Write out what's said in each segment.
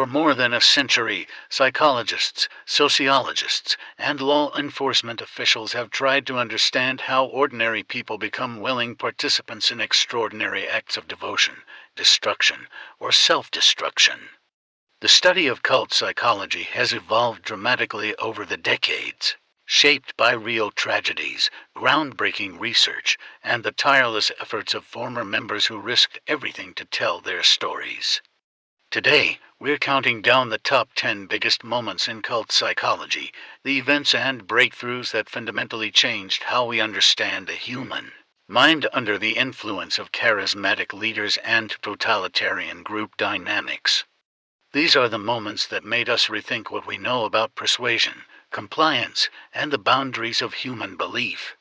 For more than a century, psychologists, sociologists, and law enforcement officials have tried to understand how ordinary people become willing participants in extraordinary acts of devotion, destruction, or self-destruction. The study of cult psychology has evolved dramatically over the decades, shaped by real tragedies, groundbreaking research, and the tireless efforts of former members who risked everything to tell their stories. Today, we're counting down the top 10 biggest moments in cult psychology, the events and breakthroughs that fundamentally changed how we understand the human mind under the influence of charismatic leaders and totalitarian group dynamics. These are the moments that made us rethink what we know about persuasion, compliance, and the boundaries of human belief.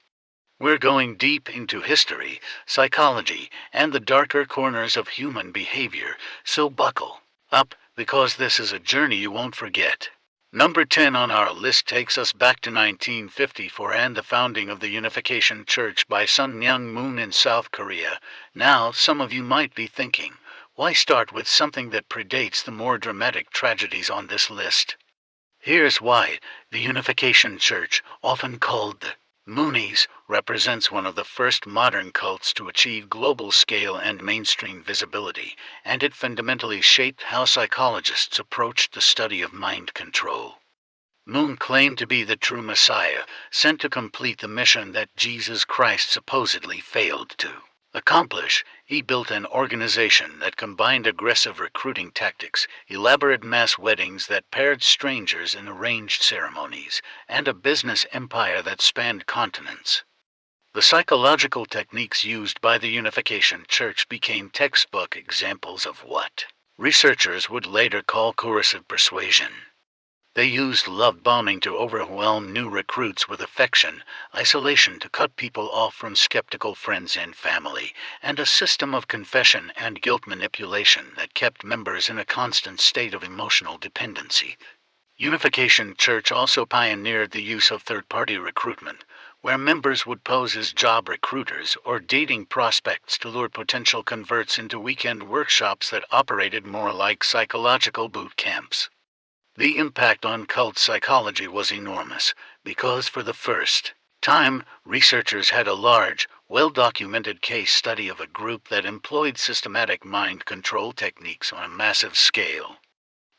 We're going deep into history, psychology, and the darker corners of human behavior, so buckle up, because this is a journey you won't forget. Number 10 on our list takes us back to 1954 and the founding of the Unification Church by Sun Myung Moon in South Korea. Now, some of you might be thinking, why start with something that predates the more dramatic tragedies on this list? Here's why. The Unification Church, often called the Moonies, represents one of the first modern cults to achieve global scale and mainstream visibility, and it fundamentally shaped how psychologists approached the study of mind control. Moon claimed to be the true Messiah, sent to complete the mission that Jesus Christ supposedly failed to accomplish. He built an organization that combined aggressive recruiting tactics, elaborate mass weddings that paired strangers in arranged ceremonies, and a business empire that spanned continents. The psychological techniques used by the Unification Church became textbook examples of what researchers would later call coercive persuasion. They used love bombing to overwhelm new recruits with affection, isolation to cut people off from skeptical friends and family, and a system of confession and guilt manipulation that kept members in a constant state of emotional dependency. Unification Church also pioneered the use of third-party recruitment, where members would pose as job recruiters or dating prospects to lure potential converts into weekend workshops that operated more like psychological boot camps. The impact on cult psychology was enormous, because for the first time, researchers had a large, well-documented case study of a group that employed systematic mind control techniques on a massive scale.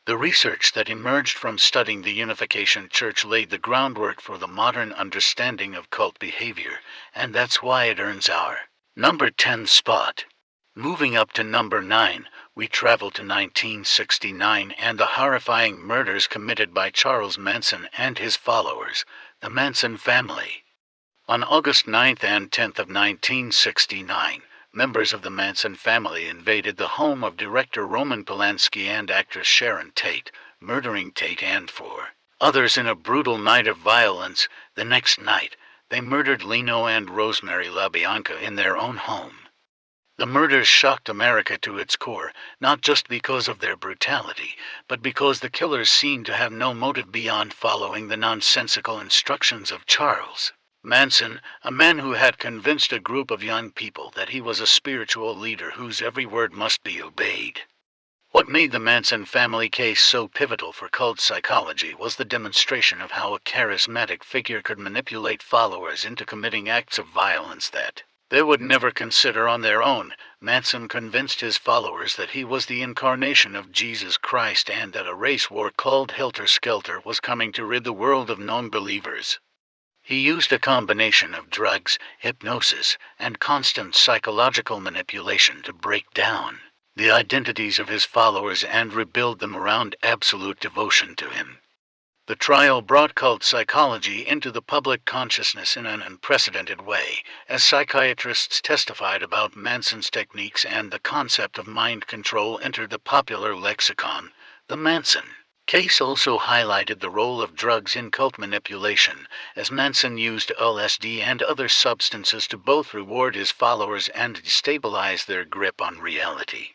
The research that emerged from studying the Unification Church laid the groundwork for the modern understanding of cult behavior, and that's why it earns our number 10 spot. Moving up to number 9, we travel to 1969 and the horrifying murders committed by Charles Manson and his followers, the Manson family. On August 9th and 10th of 1969, members of the Manson family invaded the home of director Roman Polanski and actress Sharon Tate, murdering Tate and 4 others in a brutal night of violence. The next night, they murdered Lino and Rosemary LaBianca in their own home. The murders shocked America to its core, not just because of their brutality, but because the killers seemed to have no motive beyond following the nonsensical instructions of Charles Manson, a man who had convinced a group of young people that he was a spiritual leader whose every word must be obeyed. What made the Manson family case so pivotal for cult psychology was the demonstration of how a charismatic figure could manipulate followers into committing acts of violence that they would never consider on their own. Manson convinced his followers that he was the incarnation of Jesus Christ and that a race war called Helter Skelter was coming to rid the world of non-believers. He used a combination of drugs, hypnosis, and constant psychological manipulation to break down the identities of his followers and rebuild them around absolute devotion to him. The trial brought cult psychology into the public consciousness in an unprecedented way, as psychiatrists testified about Manson's techniques and the concept of mind control entered the popular lexicon. The Manson case also highlighted the role of drugs in cult manipulation, as Manson used LSD and other substances to both reward his followers and destabilize their grip on reality.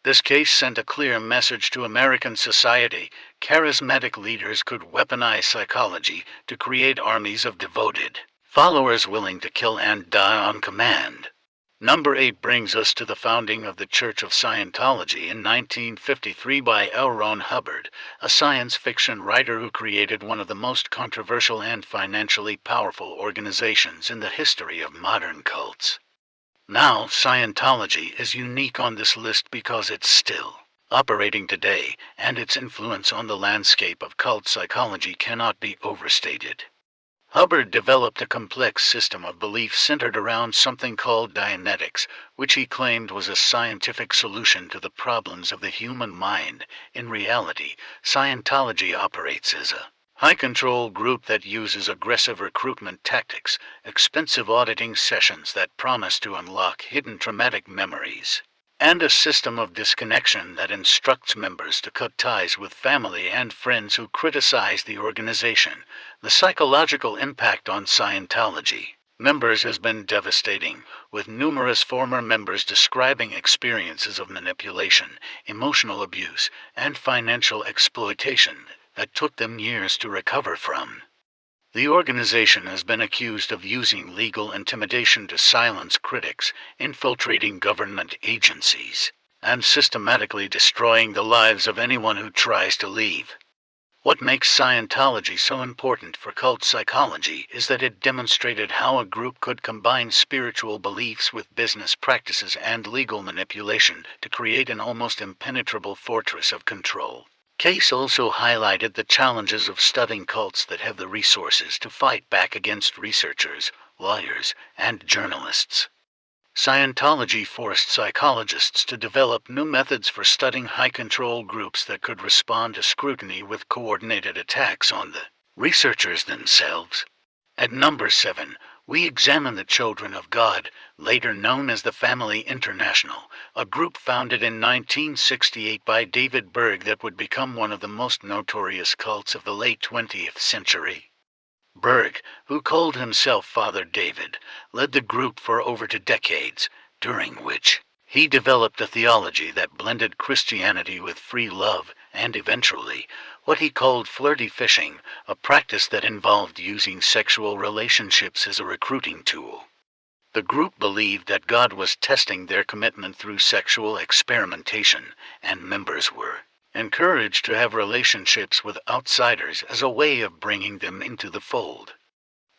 This case sent a clear message to American society. Charismatic leaders could weaponize psychology to create armies of devoted followers willing to kill and die on command. Number 8 brings us to the founding of the Church of Scientology in 1953 by L. Ron Hubbard, a science fiction writer who created one of the most controversial and financially powerful organizations in the history of modern cults. Now, Scientology is unique on this list because it's still operating today, and its influence on the landscape of cult psychology cannot be overstated. Hubbard developed a complex system of belief centered around something called Dianetics, which he claimed was a scientific solution to the problems of the human mind. In reality, Scientology operates as a high-control group that uses aggressive recruitment tactics, expensive auditing sessions that promise to unlock hidden traumatic memories, and a system of disconnection that instructs members to cut ties with family and friends who criticize the organization. The psychological impact on Scientology members has been devastating, with numerous former members describing experiences of manipulation, emotional abuse, and financial exploitation that took them years to recover from. The organization has been accused of using legal intimidation to silence critics, infiltrating government agencies, and systematically destroying the lives of anyone who tries to leave. What makes Scientology so important for cult psychology is that it demonstrated how a group could combine spiritual beliefs with business practices and legal manipulation to create an almost impenetrable fortress of control. Case also highlighted the challenges of studying cults that have the resources to fight back against researchers, lawyers, and journalists. Scientology forced psychologists to develop new methods for studying high-control groups that could respond to scrutiny with coordinated attacks on the researchers themselves. At number 7, we examine the Children of God, later known as the Family International, a group founded in 1968 by David Berg that would become one of the most notorious cults of the late 20th century. Berg, who called himself Father David, led the group for over 2 decades, during which he developed a theology that blended Christianity with free love and eventually what he called flirty fishing, a practice that involved using sexual relationships as a recruiting tool. The group believed that God was testing their commitment through sexual experimentation, and members were encouraged to have relationships with outsiders as a way of bringing them into the fold.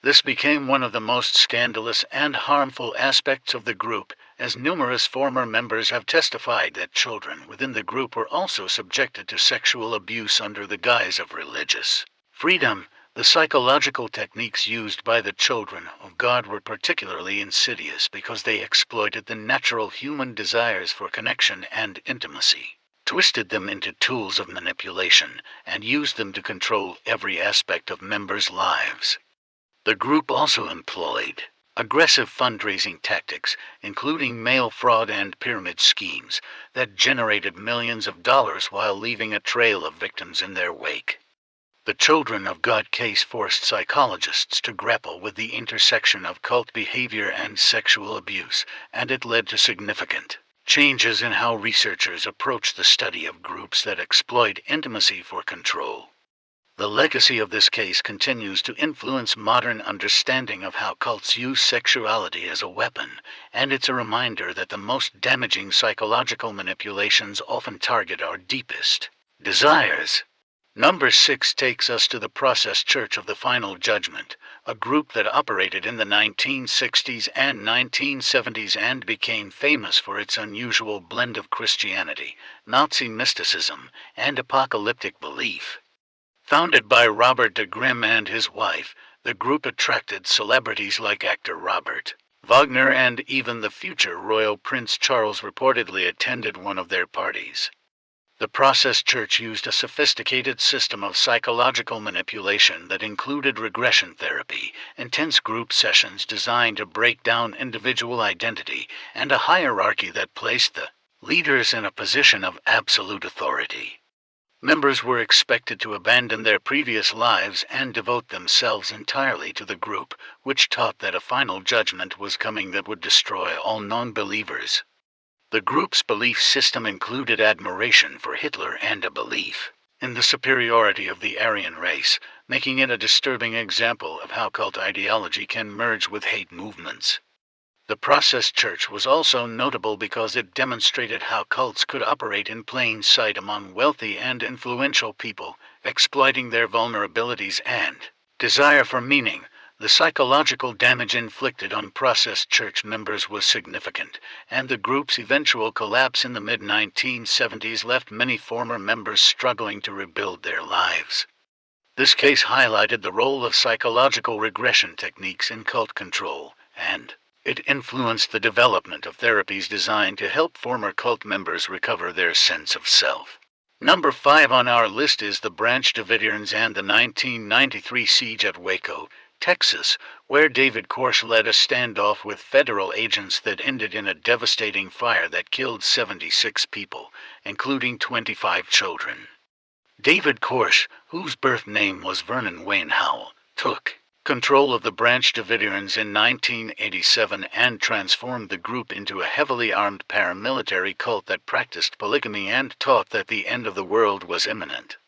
This became one of the most scandalous and harmful aspects of the group, as numerous former members have testified that children within the group were also subjected to sexual abuse under the guise of religious freedom. The psychological techniques used by the Children of God were particularly insidious because they exploited the natural human desires for connection and intimacy, twisted them into tools of manipulation, and used them to control every aspect of members' lives. The group also employed aggressive fundraising tactics, including mail fraud and pyramid schemes, that generated millions of dollars while leaving a trail of victims in their wake. The Children of God case forced psychologists to grapple with the intersection of cult behavior and sexual abuse, and it led to significant changes in how researchers approach the study of groups that exploit intimacy for control. The legacy of this case continues to influence modern understanding of how cults use sexuality as a weapon, and it's a reminder that the most damaging psychological manipulations often target our deepest desires. Number 6 takes us to the Process Church of the Final Judgment, a group that operated in the 1960s and 1970s and became famous for its unusual blend of Christianity, Nazi mysticism, and apocalyptic belief. Founded by Robert de Grimm and his wife, the group attracted celebrities like actor Robert Wagner, and even the future royal Prince Charles reportedly attended one of their parties. The Process Church used a sophisticated system of psychological manipulation that included regression therapy, intense group sessions designed to break down individual identity, and a hierarchy that placed the leaders in a position of absolute authority. Members were expected to abandon their previous lives and devote themselves entirely to the group, which taught that a final judgment was coming that would destroy all non-believers. The group's belief system included admiration for Hitler and a belief in the superiority of the Aryan race, making it a disturbing example of how cult ideology can merge with hate movements. The Process Church was also notable because it demonstrated how cults could operate in plain sight among wealthy and influential people, exploiting their vulnerabilities and desire for meaning. The psychological damage inflicted on Process Church members was significant, and the group's eventual collapse in the mid-1970s left many former members struggling to rebuild their lives. This case highlighted the role of psychological regression techniques in cult control, and it influenced the development of therapies designed to help former cult members recover their sense of self. Number 5 on our list is the Branch Davidians and the 1993 siege at Waco, Texas, where David Koresh led a standoff with federal agents that ended in a devastating fire that killed 76 people, including 25 children. David Koresh, whose birth name was Vernon Wayne Howell, took control of the Branch Davidians in 1987 and transformed the group into a heavily armed paramilitary cult that practiced polygamy and taught that the end of the world was imminent.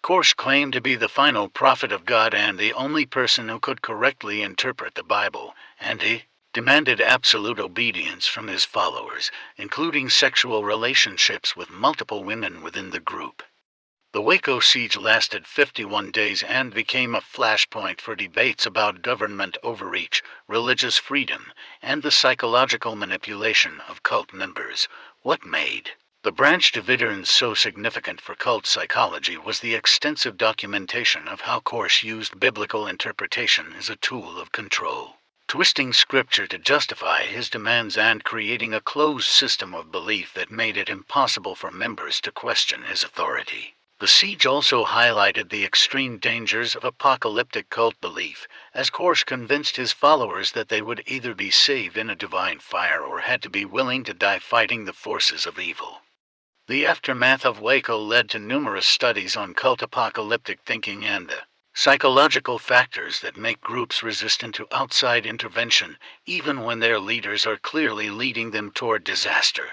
Koresh claimed to be the final prophet of God and the only person who could correctly interpret the Bible, and he demanded absolute obedience from his followers, including sexual relationships with multiple women within the group. The Waco siege lasted 51 days and became a flashpoint for debates about government overreach, religious freedom, and the psychological manipulation of cult members. What made the Branch Davidians so significant for cult psychology was the extensive documentation of how Koresh used biblical interpretation as a tool of control, twisting scripture to justify his demands and creating a closed system of belief that made it impossible for members to question his authority. The siege also highlighted the extreme dangers of apocalyptic cult belief, as Koresh convinced his followers that they would either be saved in a divine fire or had to be willing to die fighting the forces of evil. The aftermath of Waco led to numerous studies on cult apocalyptic thinking and the psychological factors that make groups resistant to outside intervention, even when their leaders are clearly leading them toward disaster.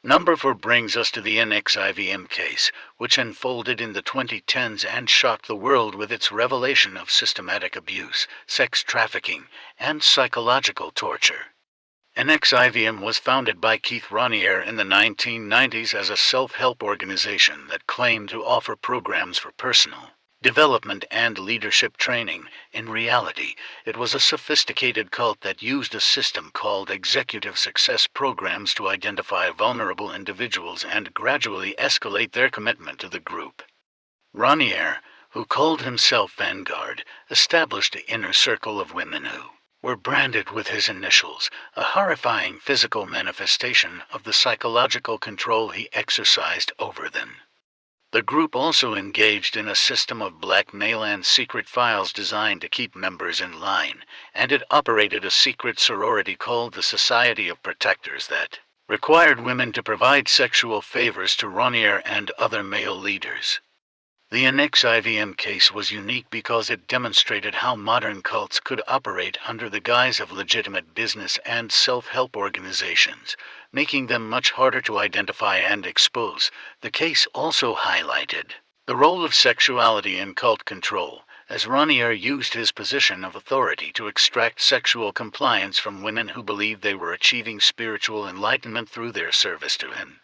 Number 4 brings us to the NXIVM case, which unfolded in the 2010s and shocked the world with its revelation of systematic abuse, sex trafficking, and psychological torture. NXIVM was founded by Keith Raniere in the 1990s as a self-help organization that claimed to offer programs for personal development and leadership training. In reality, it was a sophisticated cult that used a system called executive success programs to identify vulnerable individuals and gradually escalate their commitment to the group. Raniere, who called himself Vanguard, established the inner circle of women who were branded with his initials, a horrifying physical manifestation of the psychological control he exercised over them. The group also engaged in a system of blackmail and secret files designed to keep members in line, and it operated a secret sorority called the Society of Protectors that required women to provide sexual favors to Raniere and other male leaders. The NXIVM case was unique because it demonstrated how modern cults could operate under the guise of legitimate business and self-help organizations, making them much harder to identify and expose. The case also highlighted the role of sexuality in cult control, as Raniere used his position of authority to extract sexual compliance from women who believed they were achieving spiritual enlightenment through their service to him.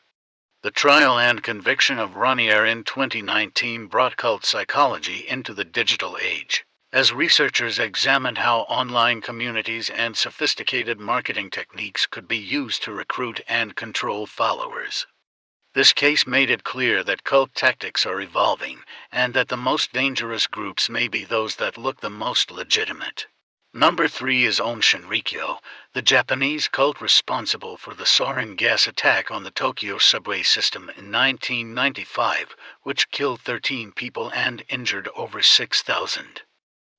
The trial and conviction of Raniere in 2019 brought cult psychology into the digital age, as researchers examined how online communities and sophisticated marketing techniques could be used to recruit and control followers. This case made it clear that cult tactics are evolving, and that the most dangerous groups may be those that look the most legitimate. Number 3 is Aum Shinrikyo, the Japanese cult responsible for the sarin gas attack on the Tokyo subway system in 1995, which killed 13 people and injured over 6,000.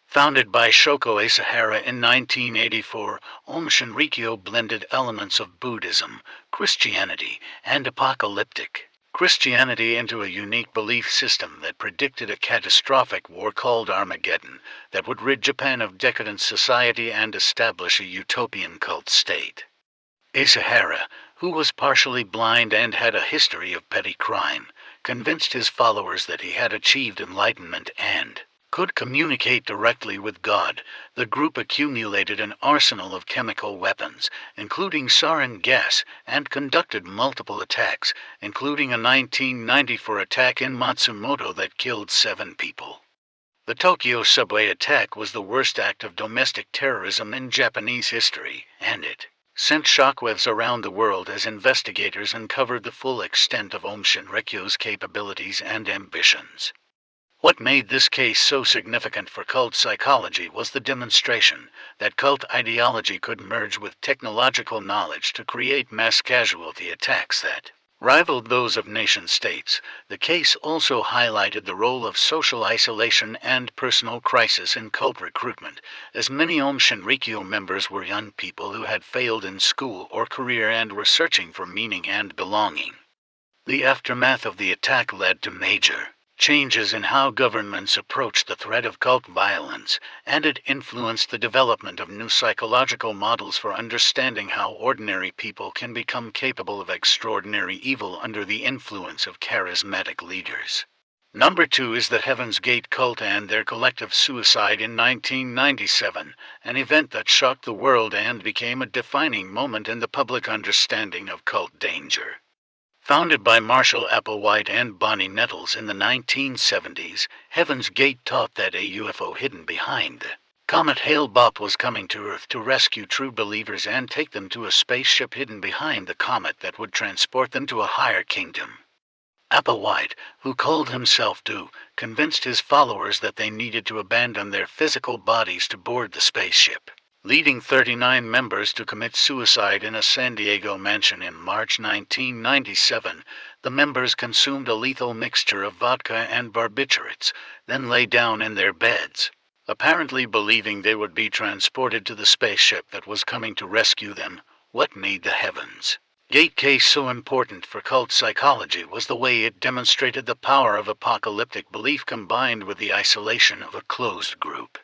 Founded by Shoko Asahara in 1984, Aum Shinrikyo blended elements of Buddhism, Christianity, and apocalyptic Christianity into a unique belief system that predicted a catastrophic war called Armageddon that would rid Japan of decadent society and establish a utopian cult state. Asahara, who was partially blind and had a history of petty crime, convinced his followers that he had achieved enlightenment and could communicate directly with God, the group accumulated an arsenal of chemical weapons, including sarin gas, and conducted multiple attacks, including a 1994 attack in Matsumoto that killed 7 people. The Tokyo subway attack was the worst act of domestic terrorism in Japanese history, and it sent shockwaves around the world as investigators uncovered the full extent of Aum Shinrikyo's capabilities and ambitions. What made this case so significant for cult psychology was the demonstration that cult ideology could merge with technological knowledge to create mass casualty attacks that rivaled those of nation-states. The case also highlighted the role of social isolation and personal crisis in cult recruitment, as many Aum Shinrikyo members were young people who had failed in school or career and were searching for meaning and belonging. The aftermath of the attack led to major changes in how governments approached the threat of cult violence, and it influenced the development of new psychological models for understanding how ordinary people can become capable of extraordinary evil under the influence of charismatic leaders. Number 2 is the Heaven's Gate cult and their collective suicide in 1997, an event that shocked the world and became a defining moment in the public understanding of cult danger. Founded by Marshall Applewhite and Bonnie Nettles in the 1970s, Heaven's Gate taught that a UFO hidden behind the comet Hale-Bopp was coming to Earth to rescue true believers and take them to a spaceship hidden behind the comet that would transport them to a higher kingdom. Applewhite, who called himself Do, convinced his followers that they needed to abandon their physical bodies to board the spaceship, leading 39 members to commit suicide in a San Diego mansion in March 1997. The members consumed a lethal mixture of vodka and barbiturates, then lay down in their beds, apparently believing they would be transported to the spaceship that was coming to rescue them. What made the Heaven's Gate case so important for cult psychology was the way it demonstrated the power of apocalyptic belief combined with the isolation of a closed group.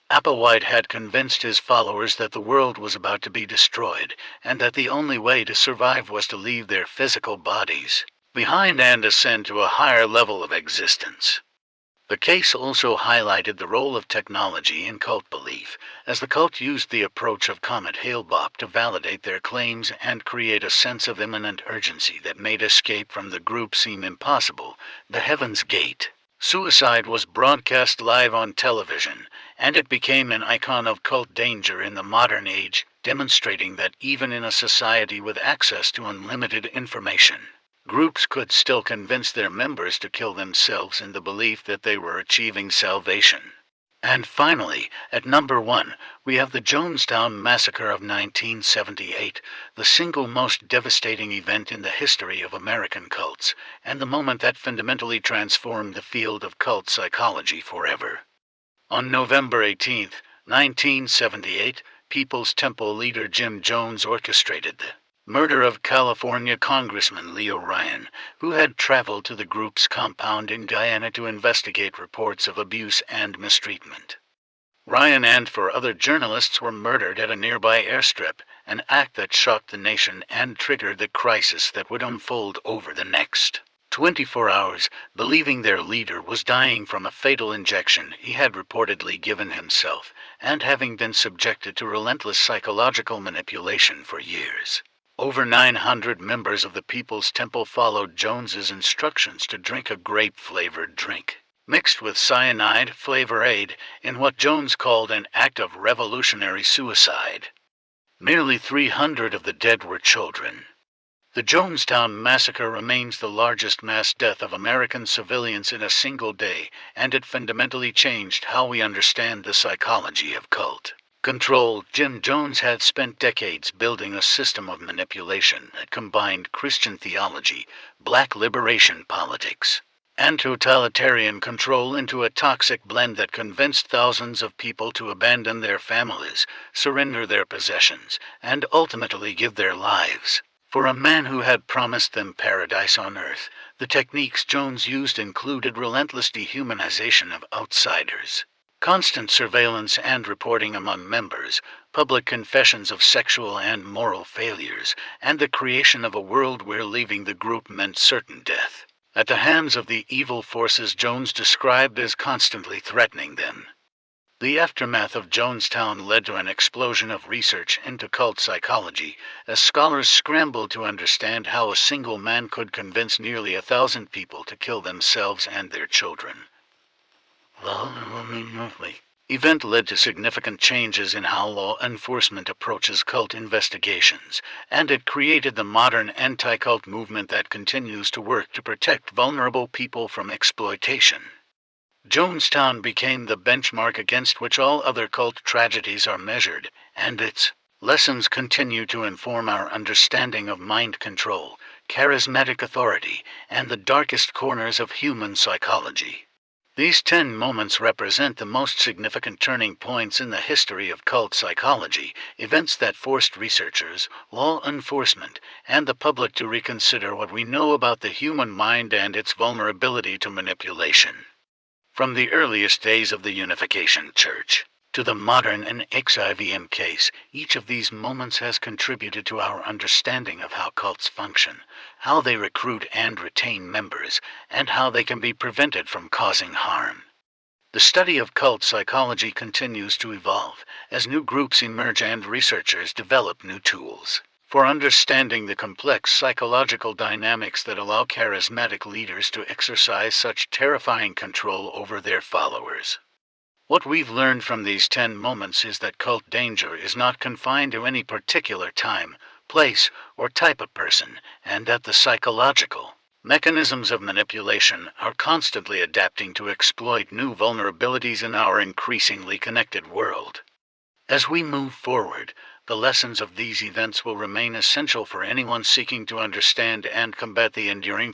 Applewhite had convinced his followers that the world was about to be destroyed, and that the only way to survive was to leave their physical bodies behind and ascend to a higher level of existence. The case also highlighted the role of technology in cult belief, as the cult used the approach of Comet Hale-Bopp to validate their claims and create a sense of imminent urgency that made escape from the group seem impossible. The Heaven's Gate suicide was broadcast live on television, and it became an icon of cult danger in the modern age, demonstrating that even in a society with access to unlimited information, groups could still convince their members to kill themselves in the belief that they were achieving salvation. And finally, at number 1, we have the Jonestown Massacre of 1978, the single most devastating event in the history of American cults, and the moment that fundamentally transformed the field of cult psychology forever. On November 18, 1978, People's Temple leader Jim Jones orchestrated the murder of California Congressman Leo Ryan, who had traveled to the group's compound in Guyana to investigate reports of abuse and mistreatment. Ryan and 4 other journalists were murdered at a nearby airstrip, an act that shocked the nation and triggered the crisis that would unfold over the next 24 hours. Believing their leader was dying from a fatal injection he had reportedly given himself, and having been subjected to relentless psychological manipulation for years. Over 900 members of the People's Temple followed Jones's instructions to drink a grape-flavored drink, mixed with cyanide flavor aid, in what Jones called an act of revolutionary suicide. Nearly 300 of the dead were children. The Jonestown Massacre remains the largest mass death of American civilians in a single day, and it fundamentally changed how we understand the psychology of cult control. Jim Jones had spent decades building a system of manipulation that combined Christian theology, black liberation politics, and totalitarian control into a toxic blend that convinced thousands of people to abandon their families, surrender their possessions, and ultimately give their lives for a man who had promised them paradise on earth. The techniques Jones used included relentless dehumanization of outsiders, constant surveillance and reporting among members, public confessions of sexual and moral failures, and the creation of a world where leaving the group meant certain death. at the hands of the evil forces Jones described as constantly threatening them. The aftermath of Jonestown led to an explosion of research into cult psychology, as scholars scrambled to understand how a single man could convince nearly 1,000 people to kill themselves and their children. The event led to significant changes in how law enforcement approaches cult investigations, and it created the modern anti-cult movement that continues to work to protect vulnerable people from exploitation. Jonestown became the benchmark against which all other cult tragedies are measured, and its lessons continue to inform our understanding of mind control, charismatic authority, and the darkest corners of human psychology. These 10 moments represent the most significant turning points in the history of cult psychology, events that forced researchers, law enforcement, and the public to reconsider what we know about the human mind and its vulnerability to manipulation. From the earliest days of the Unification Church to the modern NXIVM case, each of these moments has contributed to our understanding of how cults function, how they recruit and retain members, and how they can be prevented from causing harm. The study of cult psychology continues to evolve as new groups emerge and researchers develop new tools for understanding the complex psychological dynamics that allow charismatic leaders to exercise such terrifying control over their followers. What we've learned from these 10 moments is that cult danger is not confined to any particular time, place, or type of person, and that the psychological mechanisms of manipulation are constantly adapting to exploit new vulnerabilities in our increasingly connected world. As we move forward, the lessons of these events will remain essential for anyone seeking to understand and combat the enduring